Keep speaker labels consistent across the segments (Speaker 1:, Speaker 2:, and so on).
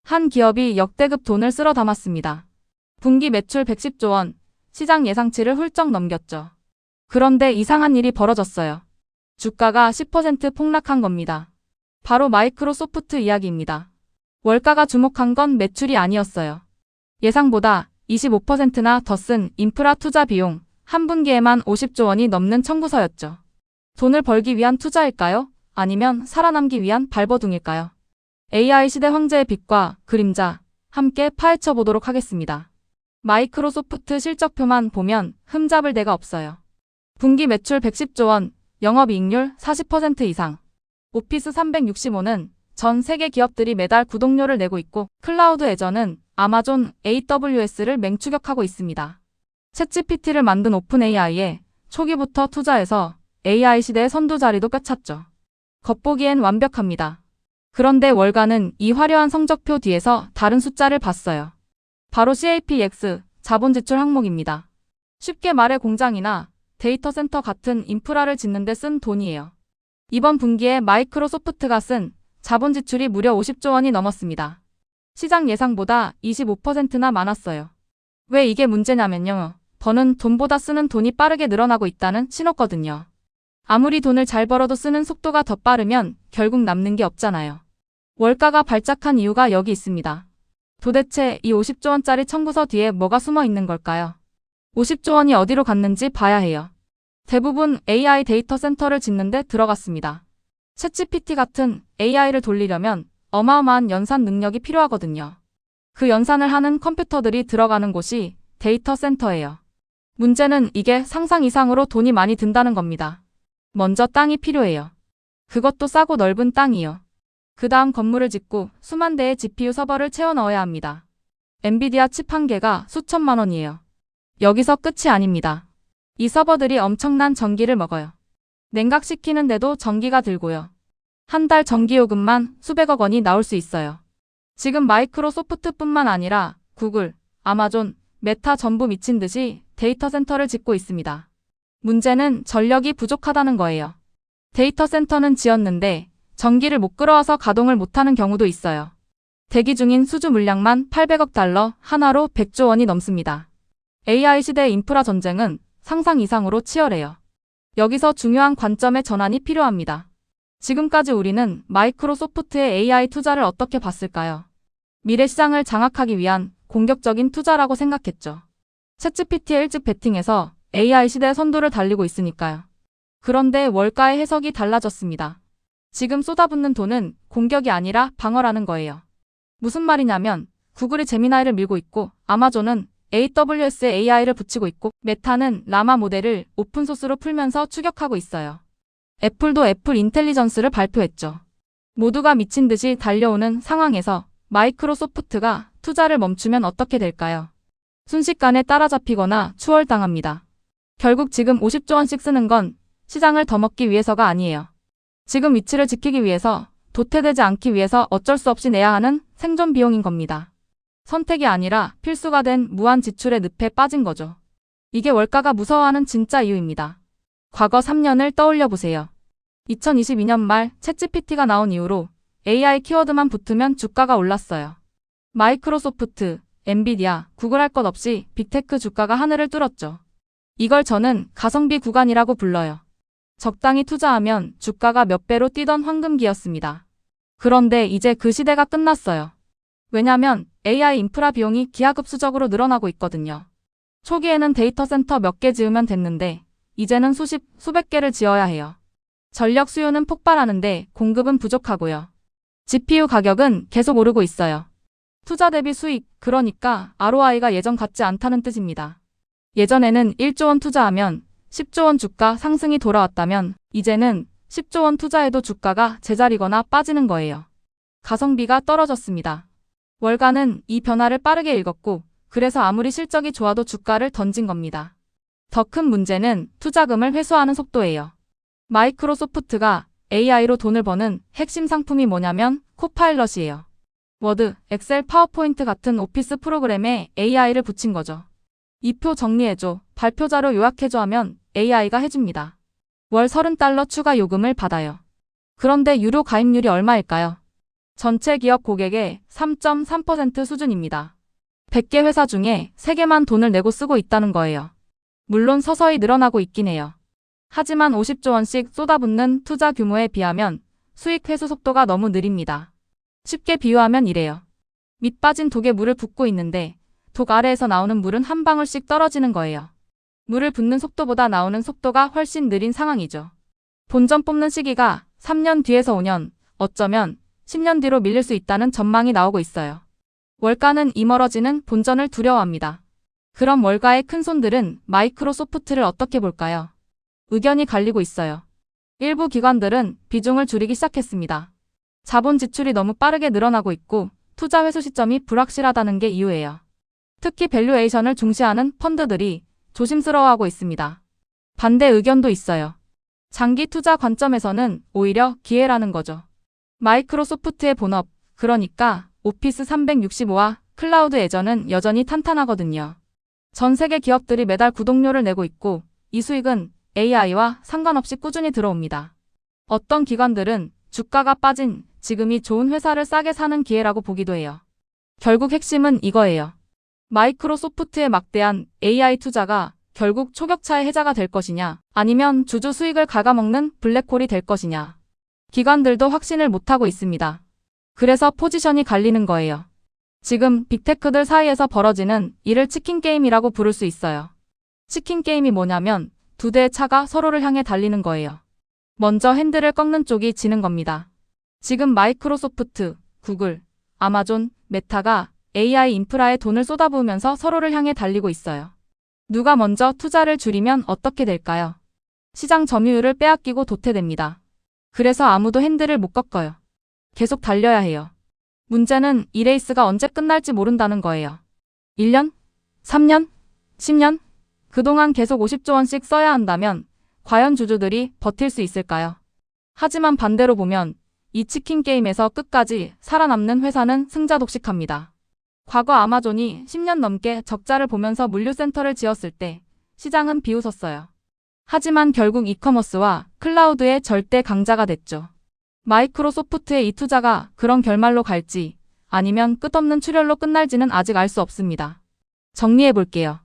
Speaker 1: 한 기업이 역대급 돈을 쓸어 담았습니다. 분기 매출 110조 원, 시장 예상치를 훌쩍 넘겼죠. 그런데 이상한 일이 벌어졌어요. 주가가 10% 폭락한 겁니다. 바로 마이크로소프트 이야기입니다. 월가가 주목한 건 매출이 아니었어요. 예상보다 25%나 더 쓴 인프라 투자 비용, 한 분기에만 50조 원이 넘는 청구서였죠. 돈을 벌기 위한 투자일까요? 아니면 살아남기 위한 발버둥일까요? AI 시대 황제의 빛과 그림자, 함께 파헤쳐 보도록 하겠습니다. 마이크로소프트 실적표만 보면 흠잡을 데가 없어요. 분기 매출 110조 원, 영업이익률 40% 이상. 오피스 365는 전 세계 기업들이 매달 구독료를 내고 있고 클라우드 애저는 아마존 AWS를 맹추격하고 있습니다. 챗GPT를 만든 오픈AI에 초기부터 투자해서 AI 시대의 선두 자리도 꿰찼죠. 겉보기엔 완벽합니다. 그런데 월가는 이 화려한 성적표 뒤에서 다른 숫자를 봤어요. 바로 CAPX, 자본 지출 항목입니다. 쉽게 말해 공장이나 데이터 센터 같은 인프라를 짓는 데 쓴 돈이에요. 이번 분기에 마이크로소프트가 쓴 자본 지출이 무려 50조 원이 넘었습니다. 시장 예상보다 25%나 많았어요. 왜 이게 문제냐면요. 버는 돈보다 쓰는 돈이 빠르게 늘어나고 있다는 신호거든요. 아무리 돈을 잘 벌어도 쓰는 속도가 더 빠르면 결국 남는 게 없잖아요. 월가가 발작한 이유가 여기 있습니다. 도대체 이 50조 원짜리 청구서 뒤에 뭐가 숨어 있는 걸까요? 50조 원이 어디로 갔는지 봐야 해요. 대부분 AI 데이터 센터를 짓는 데 들어갔습니다. 챗GPT 같은 AI를 돌리려면 어마어마한 연산 능력이 필요하거든요. 그 연산을 하는 컴퓨터들이 들어가는 곳이 데이터 센터예요. 문제는 이게 상상 이상으로 돈이 많이 든다는 겁니다. 먼저 땅이 필요해요. 그것도 싸고 넓은 땅이요. 그 다음 건물을 짓고 수만 대의 GPU 서버를 채워 넣어야 합니다. 엔비디아 칩 한 개가 수천만 원이에요. 여기서 끝이 아닙니다. 이 서버들이 엄청난 전기를 먹어요. 냉각시키는데도 전기가 들고요. 한 달 전기요금만 수백억 원이 나올 수 있어요. 지금 마이크로소프트뿐만 아니라 구글, 아마존, 메타 전부 미친 듯이 데이터 센터를 짓고 있습니다. 문제는 전력이 부족하다는 거예요. 데이터 센터는 지었는데 전기를 못 끌어와서 가동을 못하는 경우도 있어요. 대기 중인 수주 물량만 800억 달러, 하나로 100조 원이 넘습니다. AI 시대 인프라 전쟁은 상상 이상으로 치열해요. 여기서 중요한 관점의 전환이 필요합니다. 지금까지 우리는 마이크로소프트의 AI 투자를 어떻게 봤을까요? 미래 시장을 장악하기 위한 공격적인 투자라고 생각했죠. 챗GPT의 일찍 베팅해서 AI 시대 선두를 달리고 있으니까요. 그런데 월가의 해석이 달라졌습니다. 지금 쏟아붓는 돈은 공격이 아니라 방어라는 거예요. 무슨 말이냐면 구글이 제미나이를 밀고 있고 아마존은 AWS에 AI를 붙이고 있고 메타는 라마 모델을 오픈소스로 풀면서 추격하고 있어요. 애플도 애플 인텔리전스를 발표했죠. 모두가 미친 듯이 달려오는 상황에서 마이크로소프트가 투자를 멈추면 어떻게 될까요? 순식간에 따라잡히거나 추월당합니다. 결국 지금 50조 원씩 쓰는 건 시장을 더 먹기 위해서가 아니에요. 지금 위치를 지키기 위해서, 도태되지 않기 위해서 어쩔 수 없이 내야 하는 생존 비용인 겁니다. 선택이 아니라 필수가 된 무한 지출의 늪에 빠진 거죠. 이게 월가가 무서워하는 진짜 이유입니다. 과거 3년을 떠올려 보세요. 2022년 말 챗GPT가 나온 이후로 AI 키워드만 붙으면 주가가 올랐어요. 마이크로소프트, 엔비디아, 구글 할 것 없이 빅테크 주가가 하늘을 뚫었죠. 이걸 저는 가성비 구간이라고 불러요. 적당히 투자하면 주가가 몇 배로 뛰던 황금기였습니다. 그런데 이제 그 시대가 끝났어요. 왜냐면 AI 인프라 비용이 기하급수적으로 늘어나고 있거든요. 초기에는 데이터 센터 몇 개 지으면 됐는데 이제는 수십, 수백 개를 지어야 해요. 전력 수요는 폭발하는데 공급은 부족하고요. GPU 가격은 계속 오르고 있어요. 투자 대비 수익, 그러니까 ROI가 예전 같지 않다는 뜻입니다. 예전에는 1조 원 투자하면 10조 원 주가 상승이 돌아왔다면 이제는 10조 원 투자해도 주가가 제자리거나 빠지는 거예요. 가성비가 떨어졌습니다. 월가는 이 변화를 빠르게 읽었고 그래서 아무리 실적이 좋아도 주가를 던진 겁니다. 더 큰 문제는 투자금을 회수하는 속도예요. 마이크로소프트가 AI로 돈을 버는 핵심 상품이 뭐냐면 코파일럿이에요. 워드, 엑셀, 파워포인트 같은 오피스 프로그램에 AI를 붙인 거죠. 이 표 정리해줘, 발표 자료 요약해줘 하면 AI가 해줍니다. 월 $30 추가 요금을 받아요. 그런데 유료 가입률이 얼마일까요? 전체 기업 고객의 3.3% 수준입니다. 100개 회사 중에 3개만 돈을 내고 쓰고 있다는 거예요. 물론 서서히 늘어나고 있긴 해요. 하지만 50조 원씩 쏟아붓는 투자 규모에 비하면 수익 회수 속도가 너무 느립니다. 쉽게 비유하면 이래요. 밑 빠진 독에 물을 붓고 있는데 독 아래에서 나오는 물은 한 방울씩 떨어지는 거예요. 물을 붓는 속도보다 나오는 속도가 훨씬 느린 상황이죠. 본전 뽑는 시기가 3년 뒤에서 5년, 어쩌면 10년 뒤로 밀릴 수 있다는 전망이 나오고 있어요. 월가는 이 멀어지는 본전을 두려워합니다. 그럼 월가의 큰손들은 마이크로소프트를 어떻게 볼까요? 의견이 갈리고 있어요. 일부 기관들은 비중을 줄이기 시작했습니다. 자본 지출이 너무 빠르게 늘어나고 있고 투자 회수 시점이 불확실하다는 게 이유예요. 특히 밸류에이션을 중시하는 펀드들이 조심스러워하고 있습니다. 반대 의견도 있어요. 장기 투자 관점에서는 오히려 기회라는 거죠. 마이크로소프트의 본업, 그러니까 오피스 365와 클라우드 애저는 여전히 탄탄하거든요. 전 세계 기업들이 매달 구독료를 내고 있고 이 수익은 AI와 상관없이 꾸준히 들어옵니다. 어떤 기관들은 주가가 빠진 지금이 좋은 회사를 싸게 사는 기회라고 보기도 해요. 결국 핵심은 이거예요. 마이크로소프트의 막대한 AI 투자가 결국 초격차의 해자가 될 것이냐, 아니면 주주 수익을 갉아먹는 블랙홀이 될 것이냐. 기관들도 확신을 못하고 있습니다. 그래서 포지션이 갈리는 거예요. 지금 빅테크들 사이에서 벌어지는 이를 치킨 게임이라고 부를 수 있어요. 치킨 게임이 뭐냐면 두 대의 차가 서로를 향해 달리는 거예요. 먼저 핸들을 꺾는 쪽이 지는 겁니다. 지금 마이크로소프트, 구글, 아마존, 메타가 AI 인프라에 돈을 쏟아부으면서 서로를 향해 달리고 있어요. 누가 먼저 투자를 줄이면 어떻게 될까요? 시장 점유율을 빼앗기고 도태됩니다. 그래서 아무도 핸들을 못 꺾어요. 계속 달려야 해요. 문제는 이 레이스가 언제 끝날지 모른다는 거예요. 1년? 3년? 10년? 그동안 계속 50조 원씩 써야 한다면 과연 주주들이 버틸 수 있을까요? 하지만 반대로 보면 이 치킨 게임에서 끝까지 살아남는 회사는 승자 독식합니다. 과거 아마존이 10년 넘게 적자를 보면서 물류센터를 지었을 때 시장은 비웃었어요. 하지만 결국 이커머스와 클라우드의 절대 강자가 됐죠. 마이크로소프트의 이 투자가 그런 결말로 갈지 아니면 끝없는 출혈로 끝날지는 아직 알 수 없습니다. 정리해 볼게요.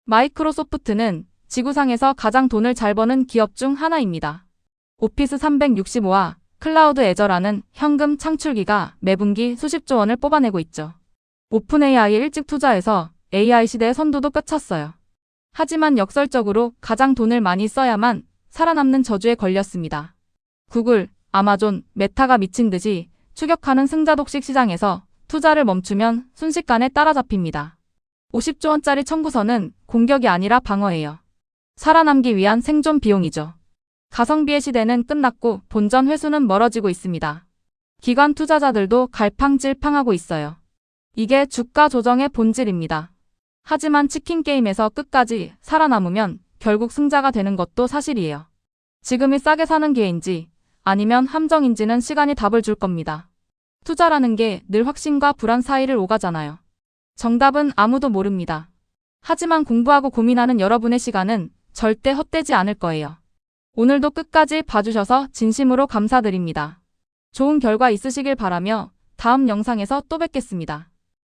Speaker 1: 마이크로소프트는 지구상에서 가장 돈을 잘 버는 기업 중 하나입니다. 오피스 365와 클라우드 애저라는 현금 창출기가 매분기 수십조 원을 뽑아내고 있죠. 오픈 AI에 일찍 투자해서 AI 시대의 선두도 꿰찼어요. 하지만 역설적으로 가장 돈을 많이 써야만 살아남는 저주에 걸렸습니다. 구글, 아마존, 메타가 미친 듯이 추격하는 승자 독식 시장에서 투자를 멈추면 순식간에 따라잡힙니다. 50조 원짜리 청구서는 공격이 아니라 방어예요. 살아남기 위한 생존 비용이죠. 가성비의 시대는 끝났고 본전 회수는 멀어지고 있습니다. 기관 투자자들도 갈팡질팡하고 있어요. 이게 주가 조정의 본질입니다. 하지만 치킨 게임에서 끝까지 살아남으면 결국 승자가 되는 것도 사실이에요. 지금이 싸게 사는 기회인지 아니면 함정인지는 시간이 답을 줄 겁니다. 투자라는 게 늘 확신과 불안 사이를 오가잖아요. 정답은 아무도 모릅니다. 하지만 공부하고 고민하는 여러분의 시간은 절대 헛되지 않을 거예요. 오늘도 끝까지 봐주셔서 진심으로 감사드립니다. 좋은 결과 있으시길 바라며 다음 영상에서 또 뵙겠습니다.